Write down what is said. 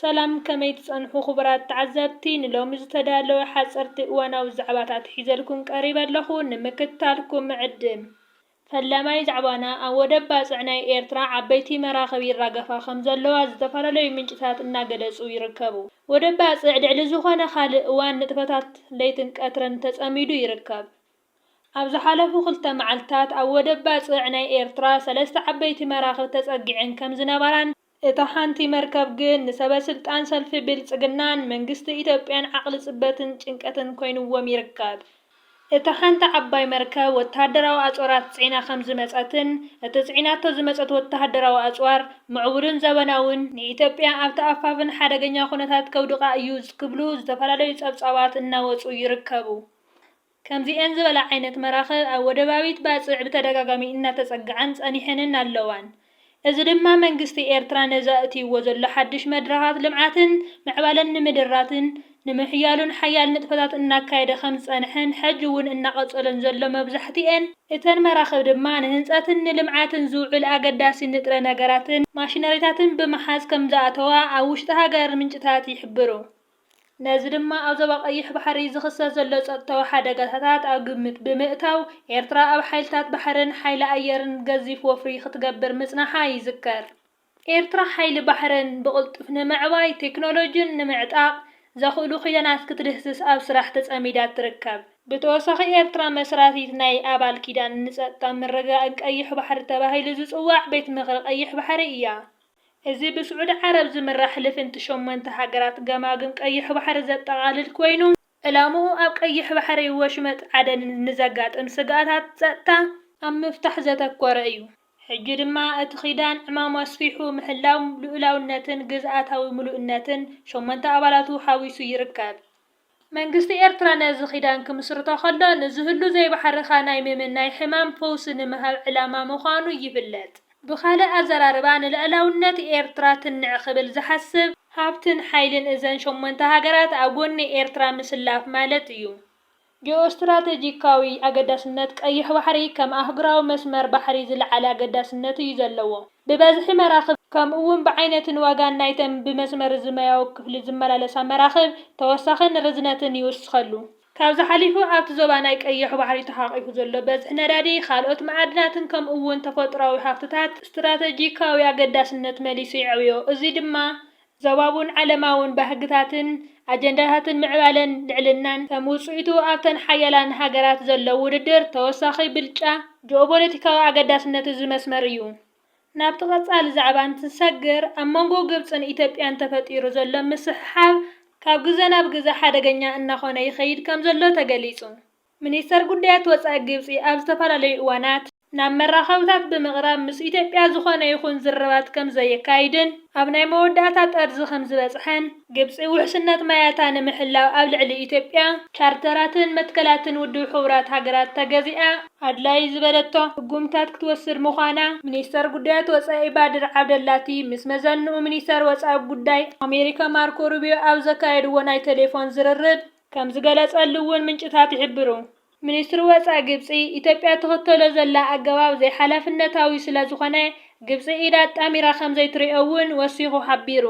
ሰላም ከመይ ትጸንሑ خبرات تعዘብቲ ንሎሚ ዝተዳለወ ሓጸርቲ እዋናዊ ዛዕባታት ሒዘልኩም ቀሪበ ኣለኹ ንምክትታልኩም ዕድም ፈላማይ ዛዕባና ኣብ ወደብ ባጽዕ ናይ ኤርትራ ዓበይቲ መራኸቢ ይራገፋ ከም ዘለዋ ዝተፈላለዩ ምንጭታት እናገለጹ ይርከቡ። ወደብ ባጽዕ ልዕሊ ዝኾነ ካልእ እዋን ንጥፈታት ለይትን ቀትርን ተጸሚዱ ይርከብ። ኣብ ዝሓለፉ 2 መዓልትታት ኣብ ወደብ ባጽዕ ናይ ኤርትራ 3 ዓበይቲ መራኸቢ ተጸጊዐን ከም ዝነበራን እታ ሓንቲ መርከብ ግን ንሰበስልጣን ሰልፊ ብልጽግናን መንግስቲ ኢትዮጵያን ዓቕሊ ጽበትን ጭንቀትን ኮይኑዎም ይርከብ። እታ ሓንቲ ዓባይ መርከብ ወተሃደራዊ ኣጽዋራት ጽዒና ከም ዝመጸትን እቲ ጽዒናቶ ዝመጸት ወተሃደራዊ ኣጽዋር ምዕቡልን ዘበናውን ንኢትዮጵያ ኣብ ተኣፋፍን ሓደገኛ ኩነታት ከውድቓ እዩ ዝክብሉ ዝተፈላለዩ ጸብጻባት እናወጹ ይርከቡ። ከምዚአን ዝበላ ዓይነት መራኸብ ኣብ ወደባዊት ባጽዕ ብተደጋጋሚ እናተጸግዓን ጸኒሐንን ኣለዋን። እዚ ድማ መንግስቲ ኤርትራ ነዛእትይዎ ዘሎ ሓድሽ መድረኻት ልምዓትን ምዕባለን ንምድራትን ንምሕያሉን ሓያል ንጥፈታት እናካየደ ከም ዝጸንሐን ሕጂ እውን እናቐጸለን ዘሎ መብዛሕቲአን እተን መራኸብ ድማ ንህንጸትን ንልምዓትን ዝውዕል ኣገዳሲ ንጥረ ነገራትን ማሽነሪታትን ብምሓዝ ከም ዝኣተዋ ኣብ ውሽጢ ሃገር ምንጭታት ይሕብሩ። ነዚ ድማ ኣብ ዞባ ቀይሕ ባሕሪ ዝኽሰት ዘሎ ጸጥታዊ ሓደጋታት ኣብ ግምት ብምእታው ኤርትራ ኣብ ሓይልታት ባሕርን ሓይሊ ኣየርን ገዚፍ ወፍሪ ክትገብር ምጽናሓ ይዝከር። ኤርትራ ሓይሊ ባሕርን ብቕልጡፍ ንምዕባይ ቴክኖሎጂን ንምዕጣቕ ዘኽእሉ ኺዳናት ክትድህስስ ኣብ ስራሕ ተጸሚዳ ትርከብ። ብተወሳኺ ኤርትራ መስራቲት ናይ ኣባል ኪዳን ንጸጥታ ምርግጋእ ቀይሕ ባሕሪ ተባሂሉ ዝጽዋዕ ቤት ምኽሪ ቀይሕ ባሕሪ እያ። እዚ ብስዑድ ዓረብ ዝምራሕ ልፍንቲ 8 ሃገራት ገማግም ቀይሕ ባሕሪ ዘጠቓልል ኮይኑ ዕላምኡ ኣብ ቀይሕ ባሕሪ ወሽመጥ ዓደን ንዘጋጥም ስግኣታት ጸጥታ ኣብ ምፍታሕ ዘተኮረ እዩ። ሕጂ ድማ እቲ ኺዳን ዕማም ኣስፊሑ ምሕላው ልኡላውነትን ግዝኣታዊ ምሉእነትን 8 ኣባላቱ ሓዊሱ ይርከብ። መንግስቲ ኤርትራ ነዚ ኺዳን ክምስርቶ ከሎ ንዝህሉ ዘይባሕርኻ ናይ ምምናይ ሕማም ፈውሲ ንምሃብ ዕላማ ምዃኑ ይፍለጥ። ብኻልእ ኣዘራርባ ንልዕላውነት ኤርትራ ትንዕ ክብል ዝሓስብ ሃብትን ሓይልን እዘን 8 ሃገራት ኣብ ጎኒ ኤርትራ ምስላፍ ማለት እዩ። ጂኦስትራቴጂካዊ ኣገዳስነት ቀይሕ ባሕሪ ከም ኣህጉራዊ መስመር ባሕሪ ዝለዓለ ኣገዳስነት እዩ ዘለዎ። ብበዝሒ መራኽብ ከምኡውን ብዓይነትን ዋጋን ናይተን ብመስመር ዝመያዊ ክፍሊ ዝመላለሳ መራኽብ ተወሳኺን ርዝነትን ይውስኸሉ። ካብዚ ሓሊፉ ኣብቲ ዞባ ናይ ቀይሕ ባሕሪ ተሓቒፉ ዘሎ በዝሒ ነዳዲ ካልኦት መዓድናትን ከምኡውን ተፈጥሯዊ ሃብትታት ስትራቴጂካዊ ኣገዳስነት መሊሱ ይዕብዮ። እዚ ድማ ዞባውን ዓለማውን ባህግታትን ኣጀንዳታትን ምዕባለን ልዕልናን ከም ውጽኢቱ ኣብተን ሓያላን ሃገራት ዘሎ ውድድር ተወሳኺ ብልጫ ጂኦፖለቲካዊ ኣገዳስነት እዚ መስመር እዩ። ናብቲ ቐጻሊ ዛዕባ እንትሰግር ኣብ መንጎ ግብጽን ኢትዮጵያን ተፈጢሩ ዘሎ ምስሕሓብ ካብ ግዜ ናብ ግዜ ሓደገኛ እናኾነ ይኸይድ ከም ዘሎ ተገሊጹ። ሚኒስተር ጉዳያት ወጻኢ ግብጺ ኣብ ዝተፈላለዩ እዋናት ናብ መራኸብታት ብምቕራብ ምስ ኢትዮጵያ ዝኾነ ይኹን ዝርባት ከም ዘየካይድን ኣብ ናይ መወዳእታ ጠርዚ ከም ዝበጽሐን ግብጺ ውሕስነት ማያታ ንምሕላው ኣብ ልዕሊ ኢትዮጵያ ቻርተራትን መትከላትን ውድብ ሕቡራት ሃገራት ተገዚኣ ኣድላይ ዝበለቶ ሕጉምታት ክትወስድ ምዃና ሚኒስተር ጉዳያት ወጻኢ ባድር ዓብደላቲ ምስ መዘንኡ ሚኒስተር ወጻኢ ጉዳይ ኣሜሪካ ማርኮ ሩቢዮ ኣብ ዘካየድዎ ናይ ቴሌፎን ዝርርብ ከም ዝገለጸሉ እውን ምንጭታት ይሕብሩ። ሚኒስትር ወጻኢ ግብጺ ኢትዮጵያ ተኸተሎ ዘላ ኣገባብ ዘይሓላፍነታዊ ስለ ዝኾነ ግብጺ ኢዳ ጣሚራ ከም ዘይትሪኦ እውን ወሲኹ ሓቢሩ።